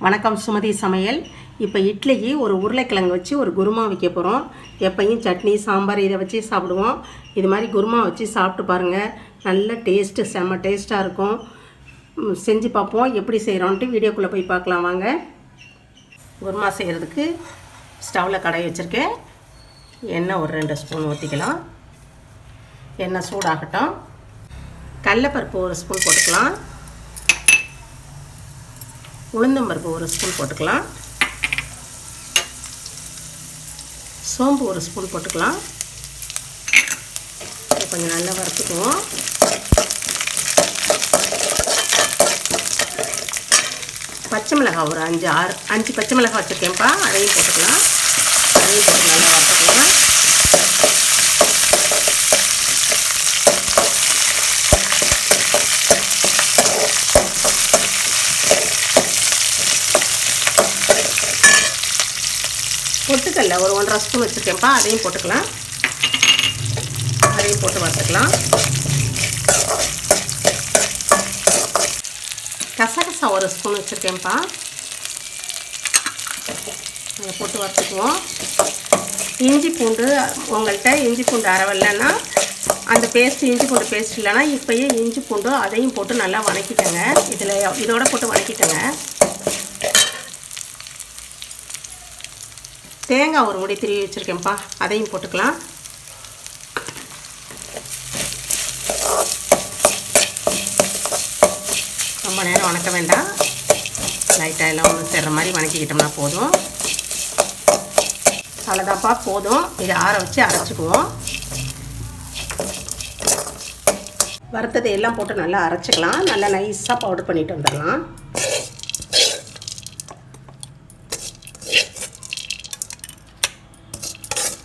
வணக்கம் சுமதி சமையல். இப்போ இட்லிக்கு ஒரு உருளைக்கிழங்கு வச்சு ஒரு குருமா வைக்க போகிறோம். எப்பயும் சட்னி சாம்பார் இதை வச்சு சாப்பிடுவோம். இது மாதிரி குருமா வச்சு சாப்பிட்டு பாருங்கள். நல்ல டேஸ்ட்டு, செம்ம டேஸ்ட்டாக இருக்கும். செஞ்சு பார்ப்போம். எப்படி செய்கிறோன்ட்டு வீடியோக்குள்ளே போய் பார்க்கலாம் வாங்க. குருமா செய்கிறதுக்கு ஸ்டவ்வில் கடாய் வச்சுருக்கேன். எண்ணெய் ஒரு 2 ஸ்பூன் ஊற்றிக்கலாம். எண்ணெய் சூடாகட்டும். கடலைப்பருப்பு 1 ஸ்பூன் போட்டுக்கலாம். உளுந்தம்பருப்பு 1 ஸ்பூன் போட்டுக்கலாம். சோம்பு 1 ஸ்பூன் போட்டுக்கலாம். கொஞ்சம் நல்லா வறுத்துக்குவோம். பச்சை மிளகாய் ஒரு 5 பச்சை மிளகாய் வச்சுருக்கேன்ப்பா, அதையும் போட்டுக்கலாம். அதையும் போட்டு நல்லா வறுத்துக்கலாம். பொட்டுக்கல்ல ஒரு 1.5 ஸ்பூன் வச்சுருக்கேன்ப்பா, அதையும் போட்டுக்கலாம். அதையும் போட்டு வறுத்துக்கலாம். கசகசா 1 ஸ்பூன் வச்சுருக்கேன்ப்பா, அதை போட்டு வறுத்துக்குவோம். இஞ்சி பூண்டு உங்கள்கிட்ட இஞ்சி பூண்டு அரைவல்லைன்னா அந்த பேஸ்ட்டு, இஞ்சி பூண்டு பேஸ்ட் இல்லைன்னா இப்போயே இஞ்சி பூண்டு அதையும் போட்டு நல்லா வதக்கிட்டேங்க. இதோட போட்டு வதக்கிட்டேங்க. தேங்காய் ஒரு முடி திருவி வச்சுருக்கேன்ப்பா, அதையும் போட்டுக்கலாம். ரொம்ப நேரம் வணக்க வேண்டாம். லைட்டாக எல்லாம் ஒன்று சேர்ற மாதிரி வணக்கிக்கிட்டோம்னா போதும். அவ்வளோதான்ப்பா, போதும். இதை ஆற வச்சு அரைச்சிக்குவோம். வறுத்ததை எல்லாம் போட்டு நல்லா அரைச்சிக்கலாம். நல்லா நைஸாக பவுடர் பண்ணிட்டு வந்துடலாம்.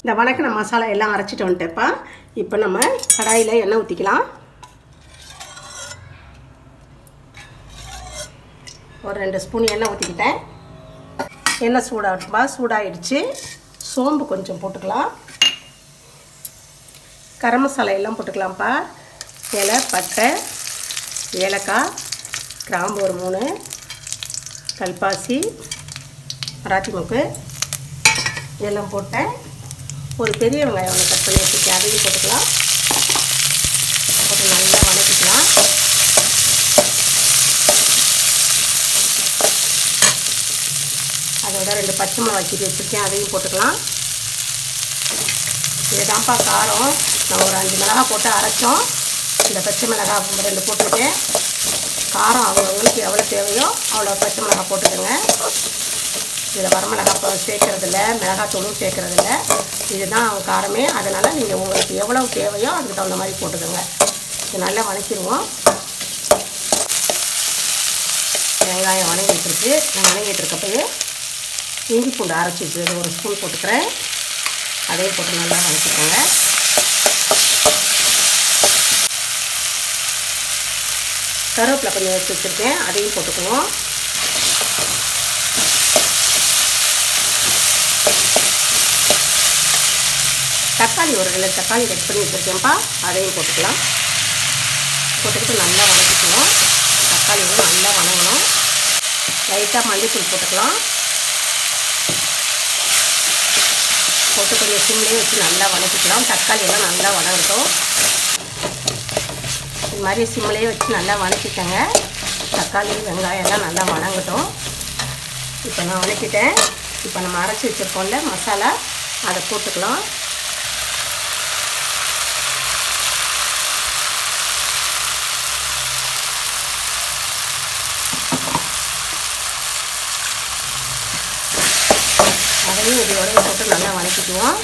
இந்த வணக்கின மசாலா எல்லாம் அரைச்சிட்டு வந்துட்டேப்பா. இப்போ நம்ம கடாயில் எண்ணெய் ஊற்றிக்கலாம். ஒரு 2 ஸ்பூன் எண்ணெய் ஊற்றிக்கிட்டேன். எண்ணெய் சூடாகட்டுப்பா. சூடாகிடுச்சு. சோம்பு கொஞ்சம் போட்டுக்கலாம். கரம் மசாலா எல்லாம் போட்டுக்கலாம்ப்பா. இலை, பட்டை, ஏலக்காய், கிராம்பு ஒரு 3, கல்பாசி, மராட்டி மொக்கு இதெல்லாம் போட்டேன். ஒரு பெரிய வெங்காயம் ஒன்று கட் பண்ணி வச்சுருக்கேன், அதையும் போட்டுக்கலாம். போட்டு நல்லா வதக்கிக்கலாம். அதோட 2 பச்சை மிளகாய் கீரி வச்சுருக்கேன், அதையும் போட்டுக்கலாம். இதுதான்ப்பா காரம். நான் ஒரு 5 மிளகாய் போட்டு அரைச்சோம். இந்த பச்சை மிளகாய் 2 போட்டுருக்கேன். காரம் அவங்களுக்கு எவ்வளோ தேவையோ அவ்வளோ பச்சை மிளகாய் போட்டுக்கோங்க. இதில் வரமிளகாய் சேர்க்குறதில்ல, மிளகாத்தூளும் சேர்க்குறதில்ல. இதுதான் காரமே. அதனால் நீங்கள் உங்களுக்கு எவ்வளோ தேவையோ அதுக்கு தகுந்த மாதிரி போட்டுக்கோங்க. இது நல்லா வதக்கிடுவோம். வெங்காயம் வதங்கிட்டுருக்கு. நான் வதங்கிட்டு இருக்கப்பயே இஞ்சி பூண்டு அரைச்சி வச்சு 1 ஸ்பூன் போட்டுக்கிறேன். அதையும் போட்டு நல்லா வதக்கிக்கோங்க. கருவேப்பிலை கொஞ்சம் வச்சு வச்சுருக்கேன், அதையும் போட்டுக்குவோம். தக்காளி ஒரு 2 தக்காளி கட் பண்ணி வச்சுருக்கேன்ப்பா, அதையும் போட்டுக்கலாம். போட்டுக்கிட்டு நல்லா வதக்கிக்கணும். தக்காளி நல்லா வதங்கணும். லைட்டாக மல்லித்தூள் போட்டுக்கலாம். போட்டு கொஞ்சம் சிம்லேயே வச்சு நல்லா வதக்கிக்கலாம். தக்காளி எல்லாம் நல்லா வதங்கட்டும். இது மாதிரி சிம்லேயே வச்சு நல்லா வதக்கிக்கங்க. தக்காளி வெங்காயம் எல்லாம் நல்லா வதங்கட்டும். இப்போ நான் வதக்கிட்டேன். இப்போ நம்ம அரைச்சி வச்சுருக்கோம்ல மசாலா, அதை போட்டுக்கலாம். அதையும் இதோட போட்டு நல்லா வதக்கிக்குவோம்.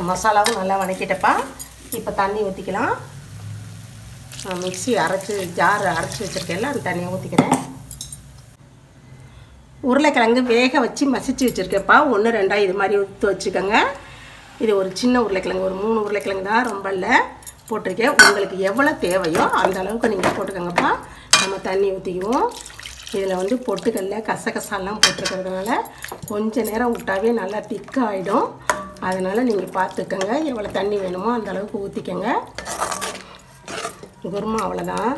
மசாலாவும் நல்லா வதக்கிட்டப்பா. இப்போ தண்ணி ஊற்றிக்கலாம். மிக்ஸி ஜார் அரைச்சி வச்சுருக்கேன்ல, அந்த தண்ணியை ஊற்றிக்கிறேன். உருளைக்கிழங்கு வேக வச்சு மசிச்சு வச்சுருக்கேன்ப்பா. 1 2 இது மாதிரி ஊற்றி வச்சுக்கோங்க. இது ஒரு சின்ன உருளைக்கிழங்கு, ஒரு 3 உருளைக்கிழங்கு தான், ரொம்ப இல்லை போட்டிருக்கேன். உங்களுக்கு எவ்வளோ தேவையோ அந்த அளவுக்கு நீங்கள் போட்டுக்கோங்கப்பா. நம்ம தண்ணி ஊற்றிக்குவோம். இதில் பொட்டுக்கல்ல கசகசாலாம் போட்டிருக்கிறதுனால கொஞ்சம் நேரம் விட்டாவே நல்லா திக்காகிடும். அதனால் நீங்கள் பார்த்துக்கங்க, எவ்வளோ தண்ணி வேணுமோ அந்த அளவுக்கு ஊற்றிக்கங்க. குருமா அவ்வளோதான்.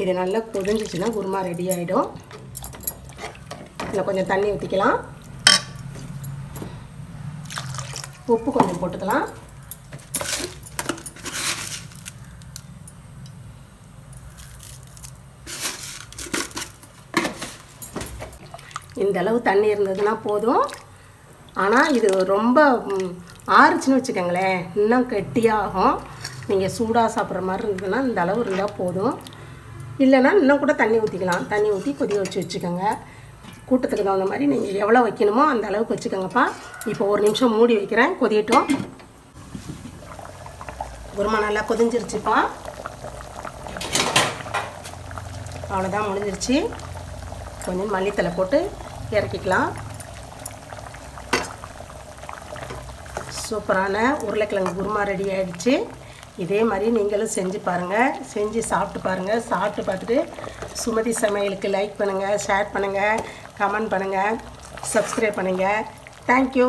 இது நல்லா கொதிஞ்சிச்சுன்னா குருமா ரெடி ஆகிடும். இதில் கொஞ்சம் தண்ணி ஊற்றிக்கலாம். உப்பு கொஞ்சம் போட்டுக்கலாம். இந்த அளவு தண்ணி இருந்ததுன்னா போதும். ஆனால் இது ரொம்ப ஆறுச்சுன்னு வச்சுக்கோங்களேன், இன்னும் கெட்டியாகும். நீங்கள் சூடாக சாப்பிட்ற மாதிரி இருந்ததுன்னா இந்த அளவு இருந்தால் போதும். இல்லைன்னா இன்னும் கூட தண்ணி ஊற்றிக்கலாம். தண்ணி ஊற்றி கொதிக்க வச்சுக்கோங்க. கூட்டத்துக்கு தகுந்த மாதிரி நீங்கள் எவ்வளோ வைக்கணுமோ அந்த அளவுக்கு வச்சுக்கோங்கப்பா. இப்போ ஒரு நிமிஷம் மூடி வைக்கிறேன், கொதியட்டும். குருமா நல்லா கொதிஞ்சிருச்சுப்பா. அவ்வளோதான், முடிஞ்சிருச்சு. கொஞ்சம் மல்லித்தலை போட்டு இறக்கிக்கலாம். சூப்பரான உருளைக்கிழங்கு குருமா ரெடி ஆகிடுச்சு. இதே மாதிரி நீங்களும் செஞ்சு பாருங்கள். செஞ்சு சாப்பிட்டு பாருங்கள். சாப்பிட்டு பார்த்துட்டு சுமதி சமையலுக்கு லைக் பண்ணுங்கள், ஷேர் பண்ணுங்கள், கமெண்ட் பண்ணுங்கள், சப்ஸ்கிரைப் பண்ணுங்கள். தேங்க்யூ.